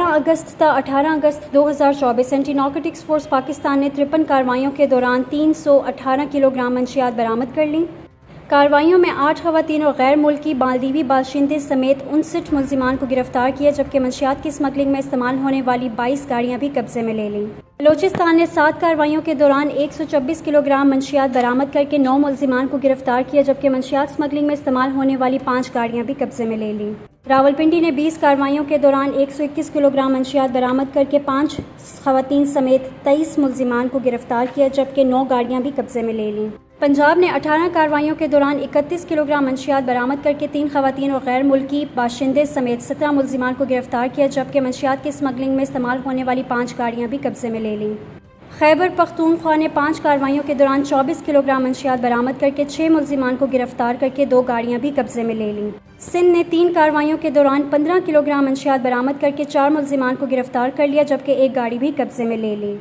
11 اگست تا 18 اگست 2024 anti narcotics force Pakistan نے 53 کارروائیوں کے دوران 318 کلو گرام منشیات برآمد کر لیں۔ کارروائیوں میں 8 خواتین اور غیر ملکی مالدیوی باشندے سمیت 59 ملزمان کو گرفتار کیا، جبکہ منشیات کی اسمگلنگ میں استعمال ہونے والی 22 گاڑیاں بھی قبضے میں لے لیں۔ بلوچستان نے 7 کارروائیوں کے دوران 126 کلو گرام منشیات برآمد کر کے 9 ملزمان کو گرفتار کیا، جبکہ منشیات اسمگلنگ میں استعمال ہونے والی 5 گاڑیاں بھی قبضے میں لے لیں۔ راولپنڈی نے 20 کارروائیوں کے دوران 121 کلو گرام منشیات برآمد کر کے 5 خواتین سمیت 23 ملزمان کو گرفتار کیا، جبکہ 9 گاڑیاں بھی قبضے میں لے لیں۔ پنجاب نے 18 کارروائیوں کے دوران 31 کلو گرام منشیات برآمد کر کے 3 خواتین اور غیر ملکی باشندے سمیت 17 ملزمان کو گرفتار کیا، جبکہ منشیات کی اسمگلنگ میں استعمال ہونے والی 5 گاڑیاں بھی قبضے میں لے لیں۔ خیبر پختونخوا نے 5 کارروائیوں کے دوران 24 کلو گرام منشیات برآمد کر کے 6 ملزمان کو گرفتار کر کے 2 گاڑیاں بھی قبضے میں لے لیں۔ سندھ نے 3 کارروائیوں کے دوران 15 کلو گرام منشیات برآمد کر کے 4 ملزمان کو گرفتار کر لیا، جبکہ 1 گاڑی بھی قبضے میں لے لی۔